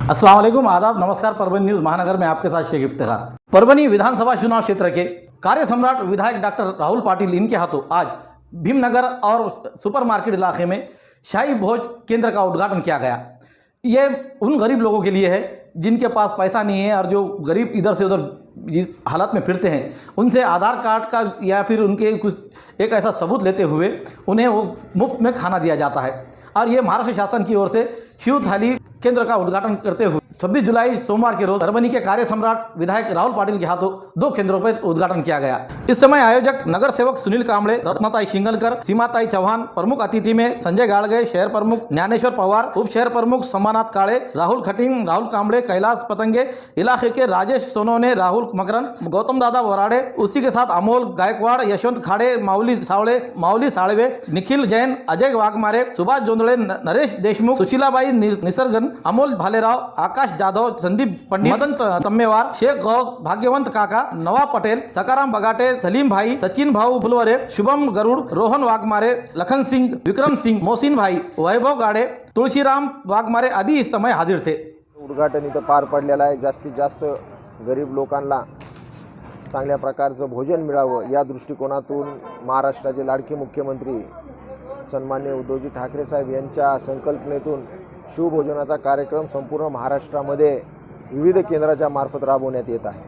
अस्सलाम वालेकुम, आदाब, नमस्कार। परभणी न्यूज़ महानगर में आपके साथ शेख इफ्तिखार। परभणी विधानसभा चुनाव क्षेत्र के कार्य सम्राट विधायक डॉक्टर राहुल पाटिल इनके हाथों आज भीमनगर और सुपरमार्केट इलाके में शाही भोज केंद्र का उद्घाटन किया गया। ये उन गरीब लोगों के लिए है जिनके पास पैसा नहीं है और जो गरीब इधर से उधर जिस हालत में फिरते हैं, उनसे आधार कार्ड का या फिर उनके कुछ एक ऐसा सबूत लेते हुए उन्हें वो मुफ्त में खाना दिया जाता है। और ये महाराष्ट्र शासन की ओर से शिव थाली केंद्र का उद्घाटन करते हुए 26 जुलाई सोमवार के रोज परभणी के कार्य सम्राट विधायक राहुल पाटिल के हाथों 2 केंद्रों पर उद्घाटन किया गया। इस समय आयोजक नगर सेवक सुनील कांबळे, रत्नाताई शिंगलकर, सीमाताई चौहान, प्रमुख अतिथि में संजय गाड़गे, शहर प्रमुख ज्ञानेश्वर पवार, उप शहर प्रमुख समानाथ काळे, राहुल खटिंग, राहुल कांबळे, कैलाश पतंगे, इलाके के राजेश सोनोने, राहुल मकरन, गौतम दादा वराडे, उसी के साथ अमोल गायकवाड़, यशवंत खाड़े, माऊली साळवे, निखिल जैन, अजय वाघमारे, सुभाष जोंधळे, नरेश देशमुख, सुशीलाबाई निसर्गन, अमोल भालेराव, आकाश जाधव, संदीप पंडित, मदन तम्मेवार, शेख गौस, भाग्यवंत काका, नवाब पटेल, सकाराम बगाटे, सलीम भाई, सचिन भाऊ फुलवरे, शुभम गरुड़, रोहन वाघमारे, लखन सिंह, विक्रम सिंह, मोहसिन भाई, वैभव गाड़े, तुळशीराम वाघमारे आदि इस समय हाजिर थे। उद्घाटन इथं पार पडलेलं आहे। जास्तीत जास्त गरीब लोकांना चांगल्या प्रकारचं भोजन मिळावं या दृष्टिकोनातून महाराष्ट्राचे लाडके मुख्यमंत्री सन्माननीय उद्धवजी ठाकरे साहेब यांच्या संकल्पनेतून शिवभोजनाचा कार्यक्रम संपूर्ण महाराष्ट्रामध्ये विविध केंद्राच्या मार्फत राबवण्यात येत आहे।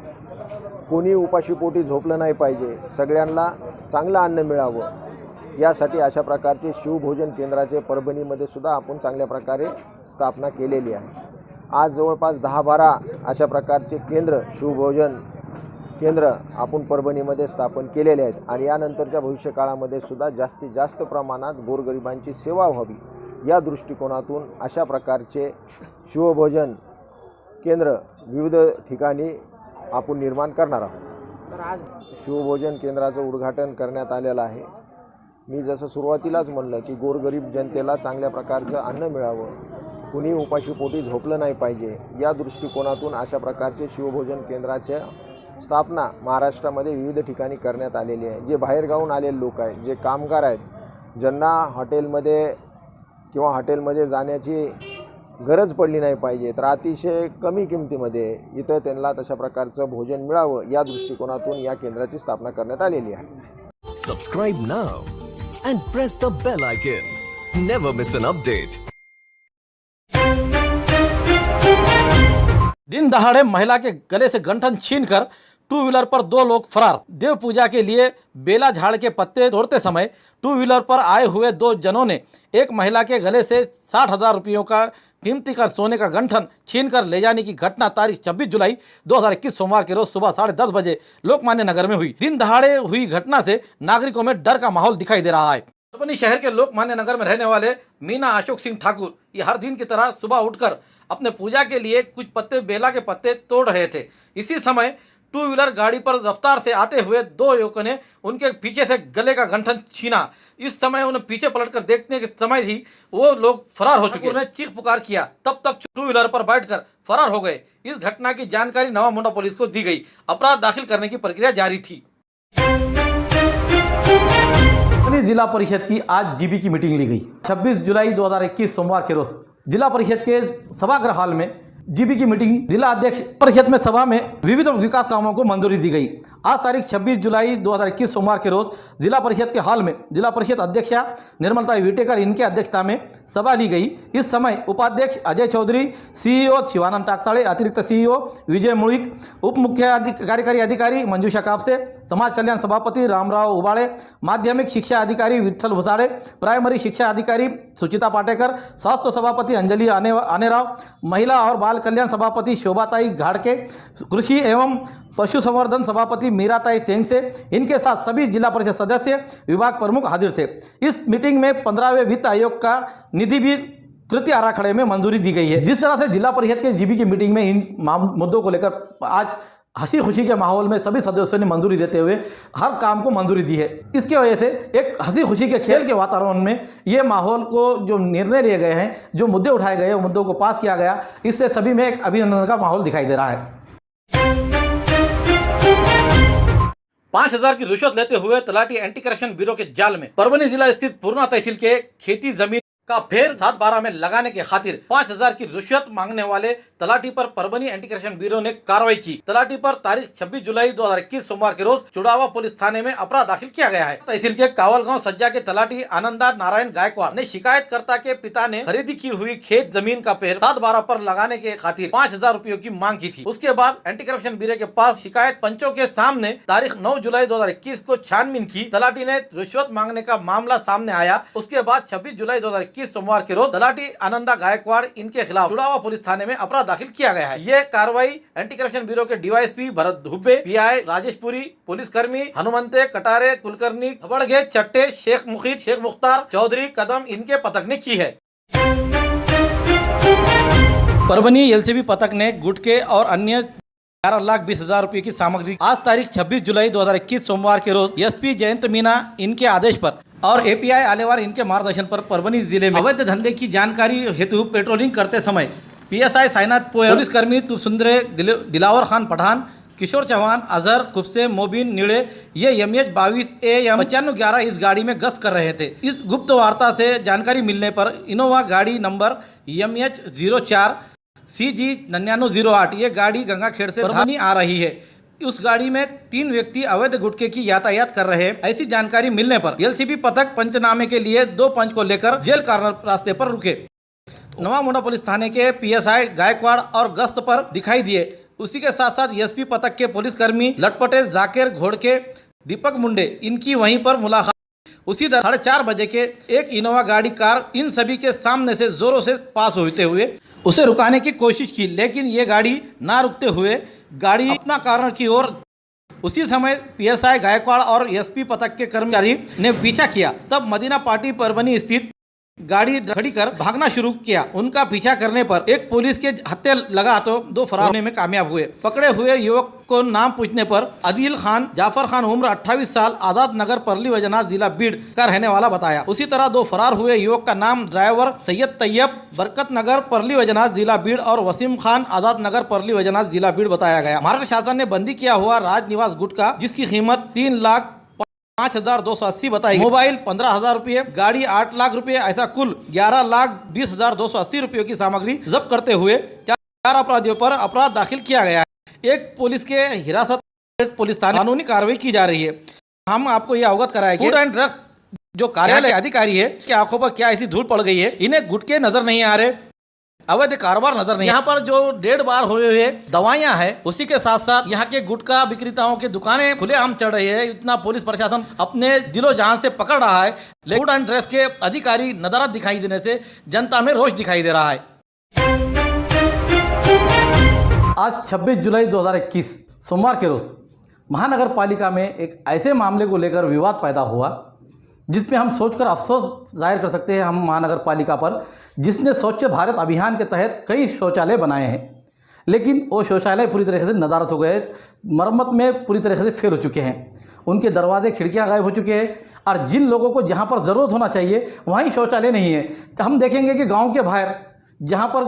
कोणी उपाशीपोटी झोपलं नाही पाहिजे, सगळ्यांना चांगलं अन्न मिळावं यासाठी अशा प्रकारचे शिवभोजन केंद्राचे परभणीमध्ये सुद्धा आपण चांगल्या प्रकारे स्थापना केलेली आहे। आज जवळपास 10-12 अशा प्रकारचे केंद्र शिवभोजन केंद्र आपण परभणीमध्ये स्थापन केलेले आहेत आणि यानंतरच्या भविष्यकाळामध्ये सुद्धा जास्तीत जास्त प्रमाणात गोरगरिबांची सेवा व्हावी या दृष्टिकोनातून अशा प्रकारचे शिवभोजन केंद्र विविध ठिकाणी आपण निर्माण करणार आहोत। सर, आज शिवभोजन केंद्राचं उद्घाटन करण्यात आलेलं आहे। मी जसं सुरुवातीलाच म्हणलं की गोरगरीब जनतेला चांगल्या प्रकारचं अन्न मिळावं, कुणी उपाशीपोटी झोपलं नाही पाहिजे या दृष्टिकोनातून अशा प्रकारचे शिवभोजन केंद्राचे स्थापना महाराष्ट्रामध्ये विविध ठिकाणी करण्यात आलेली आहे। जे बाहेरगावून आलेले लोक आहेत, जे कामगार आहेत, ज्यांना हॉटेलमध्ये जाण्याची गरज पडली नाही पाहिजे, तर अतिशय कमी किमतीमध्ये इथं त्यांना तशा प्रकारचं भोजन मिळावं या दृष्टिकोनातून या केंद्राची स्थापना करण्यात आलेली आहे। Subscribe now and press the bell icon. Never miss an update. दिन दहाड़े महिला के गले से गंठन छीनकर 2 व्हीलर पर 2 लोग फरार। देव पूजा के लिए बेला झाड़ के पत्ते तोड़ते समय 2 व्हीलर पर आए हुए 2 जनों ने एक महिला के गले से 60,000 रुपयों का कीमती का सोने का गंठन छीनकर ले जाने की घटना तारीख 26 जुलाई 2021 सोमवार के रोज सुबह 10:30 बजे लोकमान्य नगर में हुई। दिन दहाड़े हुई घटना से नागरिकों में डर का माहौल दिखाई दे रहा है। परभणी शहर के लोकमान्य नगर में रहने वाले मीना अशोक सिंह ठाकुर ये हर दिन की तरह सुबह उठकर अपने पूजा के लिए कुछ पत्ते बेला के पत्ते तोड़ रहे थे। इसी समय 2 व्हीलर गाड़ी पर रफ्तार से आते हुए 2 युवकों ने उनके पीछे से गले का गंठन छीना। इस समय उन्हें पीछे पलटकर देखने के समय ही वो लोग फरार हो चुके। उन्हें चीख पुकार किया, तब तक 2 व्हीलर पर बैठकर फरार हो गए। इस घटना की जानकारी नवा मुंडा पुलिस को दी गई। अपराध दाखिल करने की प्रक्रिया जारी थी। जिला परिषद की आज जीबी की मीटिंग ली गई। 26 जुलाई 2021 सोमवार के रोज जिला परिषद के सभागृह हॉल में जीबी की मीटिंग जिला अध्यक्ष परिषद में सभा में विविध विकास कामों को मंजूरी दी गई। आज तारीख 26 जुलाई 2021 सोमवार के रोज जिला परिषद के हॉल में जिला परिषद अध्यक्षा निर्मलता विटेकर इनके अध्यक्षता में सभा ली गई। इस समय उपाध्यक्ष अजय चौधरी, सीईओ शिवानंद टाकसाळे, अतिरिक्त सीईओ विजय मुळीक, उप मुख्य कार्यकारी अधिकारी मंजुषा कापसे, समाज कल्याण सभापति रामराव उबाळे, माध्यमिक शिक्षा अधिकारी विठ्ठल भुसाड़े, प्राइमरी शिक्षा अधिकारी सुचिता पाटेकर, स्वास्थ्य सभापति अंजलि आनेराव, महिला और बाल कल्याण सभापति शोभाताई घाड़के, कृषि एवं पशुसंवर्धन सभापति मीराताई तेंगसे, इनके साथ सभी जिला परिषद सदस्य, विभाग प्रमुख हाजिर थे। इस मीटिंग में 15वें वित्त आयोग का निधि भी कृति आराखड़े में मंजूरी दी गई है। जिस तरह से जिला परिषद के जीबी की मीटिंग में इन मुद्दों को लेकर आज हंसी खुशी के माहौल में सभी सदस्यों ने मंजूरी देते हुए हर काम को मंजूरी दी है। इसकी वजह से एक हंसी खुशी के खेल के वातावरण में ये माहौल को जो निर्णय लिए गए हैं, जो मुद्दे उठाए गए, मुद्दों को पास किया गया, इससे सभी में एक अभिनंदन का माहौल दिखाई दे रहा है। 5,000 की रिश्वत लेते हुए तलाटी एंटी करप्शन ब्यूरो के जाल में। परभणी जिला स्थित पूर्णा तहसील के खेती जमीन का फेर 7/12 में लगाने के खातिर 5,000 की रिश्वत मांगने वाले तलाटी पर परभनी एंटी करप्शन ब्यूरो ने कार्रवाई की। तलाटी पर तारीख 26 जुलाई 2021 सोमवार के रोज चुड़ावा पुलिस थाने में अपराध दाखिल किया गया है। तहसील के कावलगांव सज्जा के तलाटी आनंदा नारायण गायकवाड़ ने शिकायतकर्ता के पिता ने खरीदी की हुई खेत जमीन का फेर 7/12 पर लगाने के खातिर 5,000 रुपयों की मांग की थी। उसके बाद एंटी करप्शन ब्यूरो के पास शिकायत पंचों के सामने तारीख 9 जुलाई 2021 को छानबीन की। तलाटी ने रिश्वत मांगने का मामला सामने आया। उसके बाद 26 जुलाई 2021 सोमवार के रोज तलाटी आनंदा गायकवाड़ इनके खिलाफ चुड़ावा पुलिस थाने में अपराध दाखिल किया गया है। यह कार्रवाई एंटी करप्शन ब्यूरो के डीवाईएसपी भरत धुब्बे, पीआई राजेशपुरी, पुलिसकर्मी हनुमंते कटारे, कुलकर्णी खबड़गे, चट्टे, शेख मुखीद, शेख मुख्तार चौधरी, कदम इनके पथक ने की है। परभनी एलसीबी पथक ने गुटके और अन्य 11,20,000 रुपए की सामग्री आज तारीख 26 जुलाई 2021 सोमवार के रोज एसपी जयंत मीना इनके आदेश पर और एपीआई आलेवार इनके मार्गदर्शन पर परभनी जिले में अवैध धंधे की जानकारी हेतु पेट्रोलिंग करते समय पीएसआई साइनाथ पोयल, पुलिसकर्मी तुलसुंदरे, दिलावर खान पठान, किशोर चौहान, अजहर, खुफसे, मोबिन नीड़े ये MH 22 AM 9511 इस गाड़ी में गश्त कर रहे थे। इस गुप्त वार्ता से जानकारी मिलने पर इनोवा गाड़ी नंबर MH 04 CG 9908 ये गाड़ी गंगाखेड़ से परभनी आ रही है। उस गाड़ी में 3 व्यक्ति अवैध गुटखे की यातायात कर रहे हैं। ऐसी जानकारी मिलने पर एलसीबी पथक पंचनामे के लिए 2 पंच को लेकर जेल कार्नर रास्ते पर रुके। नवा मोड़ा पुलिस थाने के पीएसआई गायकवाड़ और गश्त पर दिखाई दिए। उसी के साथ साथ एसपी पथक के पुलिसकर्मी लटपटे, जाकिर घोड़के, दीपक मुंडे इनकी वहीं पर मुलाकात। उसी तरह 4:30 बजे के एक इनोवा गाड़ी कार इन सभी के सामने से जोरों से पास होते हुए उसे रुकाने की कोशिश की, लेकिन ये गाड़ी ना रुकते हुए गाड़ी अपना कार्नर की ओर। उसी समय पीएसआई गायकवाड़ और एसपी पथक के कर्मचारी ने पीछा किया। तब मदीना पार्टी परभनी स्थित गाड़ी खड़ी कर भागना शुरू किया। उनका पीछा करने पर एक पुलिस के हत्थे लगा तो 2 फरार होने में कामयाब हुए। पकड़े हुए युवक को नाम पूछने पर आदिल खान जाफर खान उम्र 28 साल आजाद नगर परली वजनाथ जिला बीड़ का रहने वाला बताया। उसी तरह 2 फरार हुए युवक का नाम ड्राइवर सैयद तैयब बरकत नगर परली वजनाथ जिला बीड़ और वसीम खान आजाद नगर परली वजनाथ जिला बीड़ बताया गया। महाराष्ट्र शासन ने बंदी किया हुआ राजनिवास गुटखा जिसकी कीमत 3,05,280 बताई, मोबाइल 15,000 रुपये, गाड़ी 8 लाख रुपये, ऐसा कुल 11,20,280 रुपयों की सामग्री जब्त करते हुए 4 अपराधियों पर अपराध दाखिल किया गया है। एक पुलिस के हिरासत पुलिस थाने कानूनी कार्रवाई की जा रही है। हम आपको यह अवगत कराएंगे फूड एंड ड्रग्स जो कार्यालय अधिकारी है कि आंखों पर क्या ऐसी धूल पड़ गई है, इन्हें गुटके नजर नहीं आ रहे, अवैध कारोबार नजर नहीं। यहाँ पर जो 1.5 बार हुए हुए दवाइयाँ हैं, उसी के साथ साथ यहाँ के गुटखा विक्रेताओं की दुकानें खुलेआम चढ़ रही है। इतना पुलिस प्रशासन अपने दिलो जान से पकड़ रहा है। फूड एंड ड्रग्स के अधिकारी नदारद दिखाई देने से जनता में रोष दिखाई दे रहा है। आज 26 जुलाई 2021 सोमवार के रोज महानगर पालिका में एक ऐसे मामले को लेकर विवाद पैदा हुआ जिसमें हम सोचकर अफसोस जाहिर कर सकते हैं हम महानगर पालिका पर, जिसने स्वच्छ भारत अभियान के तहत कई शौचालय बनाए हैं, लेकिन वो शौचालय पूरी तरह से नदारद हो गए, मरम्मत में पूरी तरह से फेल हो चुके हैं। उनके दरवाजे खिड़कियां गायब हो चुके हैं और जिन लोगों को जहां पर ज़रूरत होना चाहिए वहीं शौचालय नहीं है। तो हम देखेंगे कि गाँव के बाहर जहाँ पर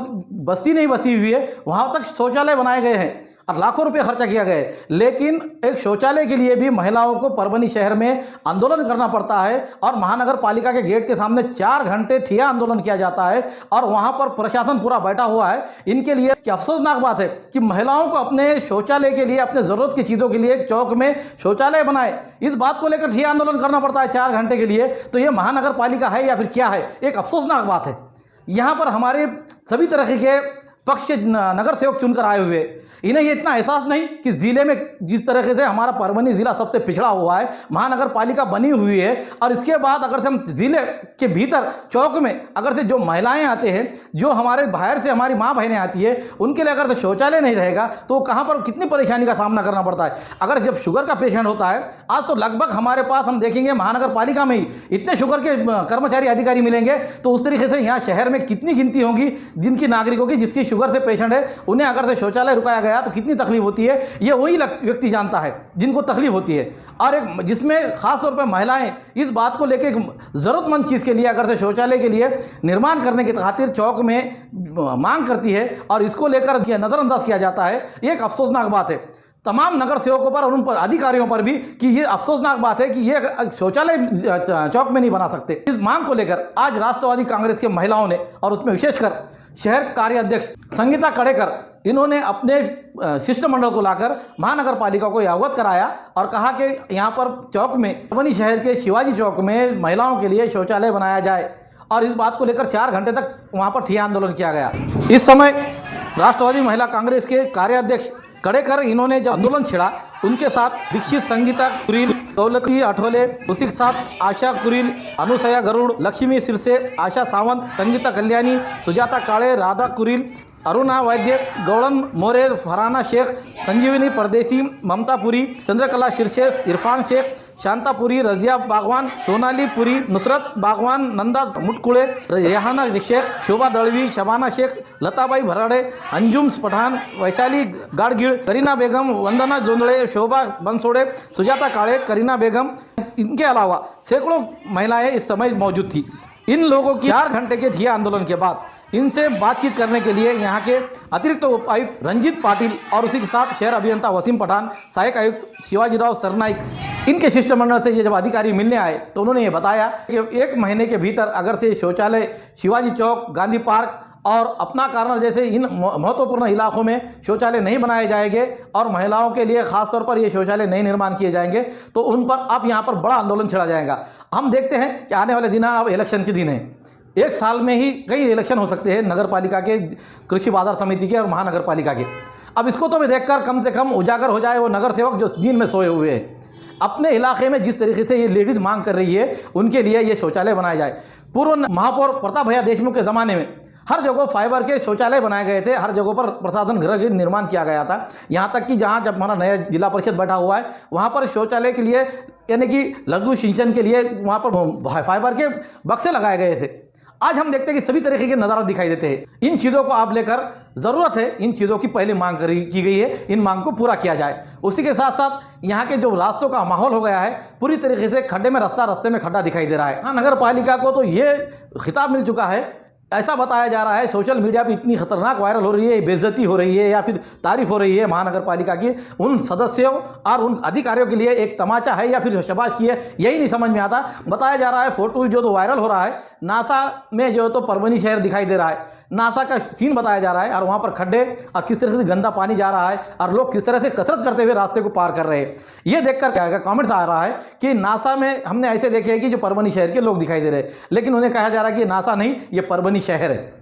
बस्ती नहीं बसी हुई है वहाँ तक शौचालय बनाए गए हैं और लाखों रुपए खर्चा किया गया है, लेकिन एक शौचालय के लिए भी महिलाओं को परभनी शहर में आंदोलन करना पड़ता है और महानगर पालिका के गेट के सामने 4 घंटे ठिया आंदोलन किया जाता है और वहां पर प्रशासन पूरा बैठा हुआ है। इनके लिए क्या अफसोसनाक बात है कि महिलाओं को अपने शौचालय के लिए, अपने ज़रूरत की चीज़ों के लिए एक चौक में शौचालय बनाए, इस बात को लेकर ठिया आंदोलन करना पड़ता है 4 घंटे के लिए। तो ये महानगर पालिका है या फिर क्या है? एक अफसोसनाक बात है। यहाँ पर हमारे सभी तरह के पक्ष के नगर सेवक चुनकर आए हुए, इन्हें ये इतना एहसास नहीं कि ज़िले में जिस तरीके से हमारा परभनी ज़िला सबसे पिछड़ा हुआ है, महानगर पालिका बनी हुई है और इसके बाद अगर से हम ज़िले के भीतर चौक में अगर से जो महिलाएं आते हैं, जो हमारे बाहर से हमारी माँ बहनें आती है, उनके लिए अगर से शौचालय नहीं रहेगा तो कहाँ पर कितनी परेशानी का सामना करना पड़ता है। अगर जब शुगर का पेशेंट होता है, आज तो लगभग हमारे पास हम देखेंगे महानगर पालिका में ही इतने शुगर के कर्मचारी अधिकारी मिलेंगे, तो उस तरीके से यहाँ शहर में कितनी गिनती होगी जिनकी नागरिकों की जिसकी शुगर से पेशेंट है, उन्हें अगर से शौचालय रुकाया गया तो कितनी तकलीफ होती है, ये वही व्यक्ति जानता है जिनको तकलीफ होती है। और एक जिसमें खास तौर पर महिलाएं इस बात को लेकर ज़रूरतमंद चीज़ के लिए अगर से शौचालय के लिए निर्माण करने की खातिर चौक में मांग करती है और इसको लेकर नज़रअंदाज किया जाता है, ये एक अफसोसनाक बात है। तमाम नगर सेवकों पर और उन पर अधिकारियों पर भी कि ये अफसोसनाक बात है कि ये शौचालय चौक में नहीं बना सकते। इस मांग को लेकर आज राष्ट्रवादी कांग्रेस के महिलाओं ने और उसमें विशेषकर शहर कार्याध्यक्ष संगीता कड़ेकर, इन्होंने अपने शिष्टमंडल को लाकर महानगर पालिका को अवगत कराया और कहा कि यहाँ पर चौक में, परभनी शहर के शिवाजी चौक में महिलाओं के लिए शौचालय बनाया जाए और इस बात को लेकर 4 घंटे तक वहाँ पर ठिया आंदोलन किया गया। इस समय राष्ट्रवादी महिला कांग्रेस के कार्याध्यक्ष कड़ेकर, इन्होंने जब आंदोलन छेड़ा उनके साथ दीक्षित संगीता कुरील, दौलती आठवले, उसी के साथ आशा कुरील, अनुसया गरुड़, लक्ष्मी सिरसे, आशा सावंत, संगीता कल्याणी, सुजाता काळे, राधा कुरील, अरुणा वैद्य, गौड़न मोरे, फरहाना शेख, संजीवनी परदेसी, ममता पुरी, चंद्रकला शिरसे, इरफान शेख, शांतापुरी, रजिया बागवान, सोनाली पुरी, नुसरत बागवान, नंदा मुटकुळे, रेहाना शेख, शोभा दळवी, शबाना शेख, लताबाई भराडे, अंजुम पठान, वैशाली गाडगीळ, करीना बेगम, वंदना जोंदळे, शोभा बनसोडे, सुजाता काळे, करीना बेगम, इनके अलावा सैकड़ों महिलाएं इस समय मौजूद थी। इन लोगों की 4 घंटे के ठिया आंदोलन के बाद इनसे बातचीत करने के लिए यहाँ के अतिरिक्त उपायुक्त रंजीत पाटिल और उसी के साथ शहर अभियंता वसीम पठान, सहायक आयुक्त शिवाजीराव सरनाइक, इनके शिष्टमंडल से ये जब अधिकारी मिलने आए तो उन्होंने ये बताया कि 1 महीने के भीतर अगर से शौचालय शिवाजी चौक, गांधी पार्क और अपना कारण जैसे इन महत्वपूर्ण इलाकों में शौचालय नहीं बनाए जाएंगे और महिलाओं के लिए खासतौर पर ये शौचालय नहीं निर्माण किए जाएंगे तो उन पर अब यहाँ पर बड़ा आंदोलन छेड़ा जाएगा। हम देखते हैं कि आने वाले दिन अब इलेक्शन के दिन है, 1 साल में ही कई इलेक्शन हो सकते हैं नगर पालिका के, कृषि बाजार समिति के और महानगर पालिका के। अब इसको तो भी देखकर कम से कम उजागर हो जाए वो नगर सेवक जो नींद में सोए हुए हैं। अपने इलाके में जिस तरीके से ये लेडीज मांग कर रही है उनके लिए ये शौचालय बनाया जाए। पूर्व महापौर प्रताप भैया देशमुख के ज़माने में हर जगह फाइबर के शौचालय बनाए गए थे, हर जगह पर प्रशासन गृह के निर्माण किया गया था। यहाँ तक कि जहाँ जब हमारा नया जिला परिषद बैठा हुआ है वहाँ पर शौचालय के लिए यानी कि लघु सिंचन के लिए वहाँ पर फाइबर के बक्से लगाए गए थे। आज हम देखते हैं कि सभी तरीके के नज़ारा दिखाई देते हैं। इन चीज़ों को आप लेकर ज़रूरत है, इन चीज़ों की पहले मांग की गई है, इन मांग को पूरा किया जाए। उसी के साथ साथ यहाँ के जो रास्तों का माहौल हो गया है पूरी तरीके से खड्डे में रास्ता, रास्ते में खड्डा दिखाई दे रहा है। हाँ, नगर पालिका को तो ये खिताब मिल चुका है, ऐसा बताया जा रहा है, सोशल मीडिया पे इतनी खतरनाक वायरल हो रही है, बेइज्जती हो रही है या फिर तारीफ हो रही है महानगर पालिका की, उन सदस्यों और उन अधिकारियों के लिए एक तमाचा है या फिर शाबाशी है, यही नहीं समझ में आता। बताया जा रहा है फोटो जो तो वायरल हो रहा है, नासा में जो तो परभनी शहर दिखाई दे रहा है, नासा का सीन बताया जा रहा है और वहाँ पर खड्डे और किस तरह से गंदा पानी जा रहा है और लोग किस तरह से कसरत करते हुए रास्ते को पार कर रहे हैं। ये देखकर क्या कमेंट्स आ रहा है कि नासा में हमने ऐसे देखे हैं कि जो परभनी शहर के लोग दिखाई दे रहे हैं, लेकिन उन्हें कहा जा रहा है कि नासा नहीं, ये परभनी शहर है।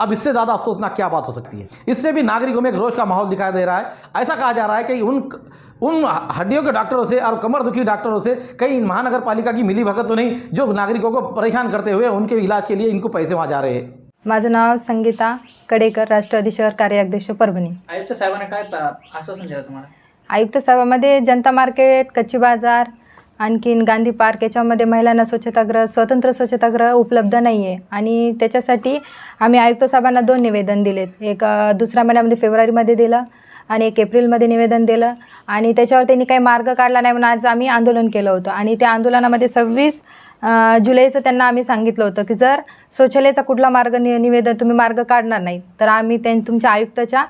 अब इससे ज़्यादा अफसोसनाक क्या बात हो सकती है? इससे भी नागरिकों में एक रोष का माहौल दिखाई दे रहा है। ऐसा कहा जा रहा है कि उन हड्डियों के डॉक्टरों से और कमर दुखी डॉक्टरों से कहीं महानगर पालिका की मिली भगत तो नहीं जो नागरिकों को परेशान करते हुए उनके इलाज के लिए इनको पैसे वहाँ जा रहे हैं। माझं नाव संगीता कडेकर, राष्ट्रवादी शहर कार्याध्यक्ष परभणी। आयुक्त साहेबांना काय आश्वासन दिलं तुम्हाला? आयुक्त साहेबांमध्ये जनता मार्केट, कच्ची बाजार, आणखीन गांधी पार्क याच्यामध्ये महिलांना स्वच्छतागृह, स्वतंत्र स्वच्छतागृह उपलब्ध नाही आहे आणि त्याच्यासाठी आम्ही आयुक्त साहेबांना 2 निवेदन दिलेत। एक दुसऱ्या महिन्यामध्ये फेब्रुवारीमध्ये दिलं आणि 1 एप्रिलमध्ये निवेदन दिलं आणि त्याच्यावर त्यांनी काही मार्ग काढला नाही म्हणून आज आम्ही आंदोलन केलं होतं आणि त्या आंदोलनामध्ये 26 जुलैचं त्यांना आम्ही सांगितलं होतं की जर शौचालयाचा कुठला मार्ग निवेदन तुम्ही मार्ग काढणार नाही तर आम्ही तुमच्या आयुक्ताच्या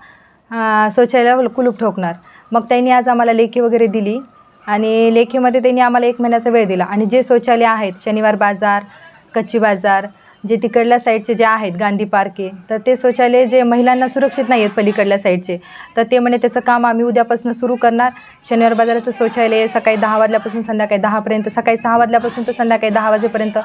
शौचालयाला कुलूप ठोकणार। मग त्यांनी आज आम्हाला लेखी वगैरे दिली आणि लेखीमध्ये त्यांनी आम्हाला 1 महिन्याचा वेळ दिला आणि जे शौचालय आहेत शनिवार बाजार, कच्ची बाजार, जे तिकडल्या साईडचे जे आहेत गांधी पार्के, तर ते शौचालय जे महिलांना सुरक्षित नाही आहेत पलीकडल्या साईडचे, तर ते म्हणे त्याचं काम आम्ही उद्यापासून सुरू करणार। शनिवार बाजाराचं शौचालय सकाळी 10 वाजल्यापासून संध्याकाळी 10पर्यंत, सकाळी 6 वाजल्यापासून तर संध्याकाळी 10 वाजेपर्यंत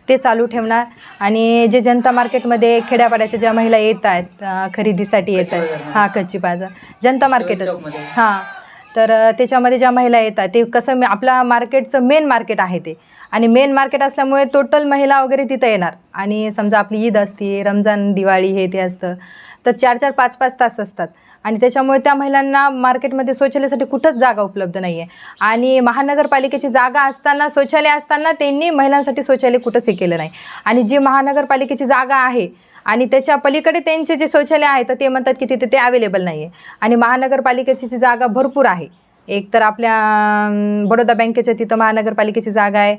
ते चालू ठेवणार। आणि जे जनता मार्केटमध्ये खेड्यापाड्याच्या ज्या महिला येत आहेत खरेदीसाठी येत आहेत, हां कच्ची बाजार जनता मार्केटच, हां तर त्याच्यामध्ये ज्या महिला येतात ते कसं आपला मार्केटचं मेन मार्केट आहे ते आणि मेन मार्केट असल्यामुळे टोटल महिला वगैरे तिथं येणार आणि समजा आपली ईद असते, रमजान, दिवाळी हे ते असतं तर 4-4, 5-5 तास असतात आणि त्याच्यामुळे त्या महिलांना मार्केटमध्ये शौचालयासाठी कुठंच जागा उपलब्ध नाही आहे आणि महानगरपालिकेची जागा असताना, शौचालय असताना त्यांनी महिलांसाठी शौचालय कुठंच हे केलं नाही आणि जी महानगरपालिकेची जागा आहे आणि त्याच्या पलीकडे त्यांचे जे शौचालय आहे तर ते म्हणतात की तिथे ते अवेलेबल नाही आहे आणि महानगरपालिकेची जी जागा भरपूर आहे एक तर आपल्या बडोदा बँकेच्या तिथं महानगरपालिकेची जागा आहे,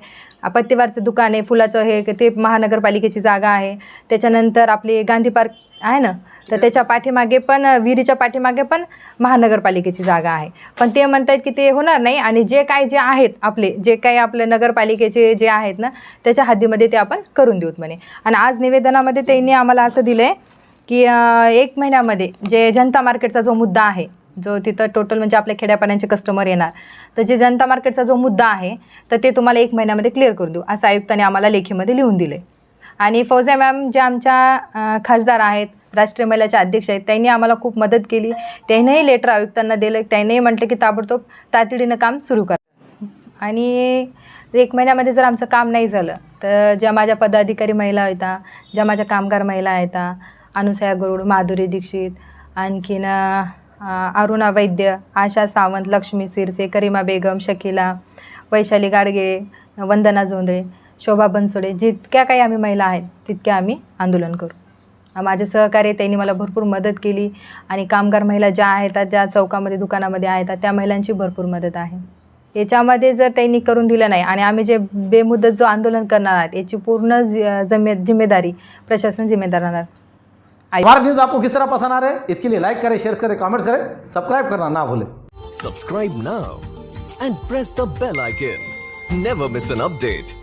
पत्तीवारचं दुकान आहे फुलाचं हे ते महानगरपालिकेची जागा आहे. त्याच्यानंतर आपली गांधी पार्क आहे ना, तर त्याच्या पाठीमागे पण विहिरीच्या पाठीमागे पण महानगरपालिकेची जागा आहे. पण ते म्हणतात की ते होणार नाही आणि जे आहेत आपले नगरपालिकेचे जे आहेत ना त्याच्या हद्दीमध्ये ते आपण करून देऊत म्हणे. आणि आज निवेदनामध्ये त्यांनी आम्हाला असं दिलं आहे की 1 महिन्यामध्ये जे जनता मार्केटचा जो मुद्दा आहे, जो तिथं टोटल म्हणजे आपल्या खेड्यापाड्यांचे कस्टमर येणार, तर जे जनता मार्केटचा जो मुद्दा आहे तर ते तुम्हाला 1 महिन्यामध्ये क्लिअर करून देऊ असं आयुक्तांनी आम्हाला लेखीमध्ये लिहून दिलं आहे. आणि फौजिया मॅम ज्या आमच्या खासदार आहेत, राष्ट्रीय महिलाच्या अध्यक्ष आहेत, त्यांनी आम्हाला खूप मदत केली. त्यांनीही लेटर आयुक्तांना दिलं. त्यांनीही म्हटलं की ताबडतोब तातडीनं काम सुरू करा. आणि 1 महिन्यामध्ये जर आमचं काम नाही झालं तर ज्या माझ्या पदाधिकारी महिला होत्या, ज्या माझ्या कामगार महिला आहेत, अनुसया गरुड, माधुरी दीक्षित, आणखीन अरुणा वैद्य, आशा सावंत, लक्ष्मी सिरसे, करिमा बेगम, शकिला, वैशाली गाडगे, वंदना जोंधळे, शोभा बनसोडे, जितक्या काही आम्ही महिला आहेत तितक्या आम्ही आंदोलन करू. माझे सहकारी त्यांनी मला भरपूर मदत केली. आणि कामगार महिला ज्या आहेत, ज्या चौकामध्ये दुकानामध्ये आहेत, त्या महिलांची भरपूर मदत आहे. याच्यामध्ये जर त्यांनी करून दिलं नाही आणि आम्ही जे बेमुदत जो आंदोलन करणार आहोत याची पूर्ण जिम्मेदारी प्रशासन जिम्मेदार राहणार. हमारा न्यूज़ आपको किस तरह पसंद आ रहा है, इसके लिए लाइक करें, शेयर करें, कमेंट करें, सब्सक्राइब करना ना भूलें. Subscribe now and press the bell icon. Never miss an update.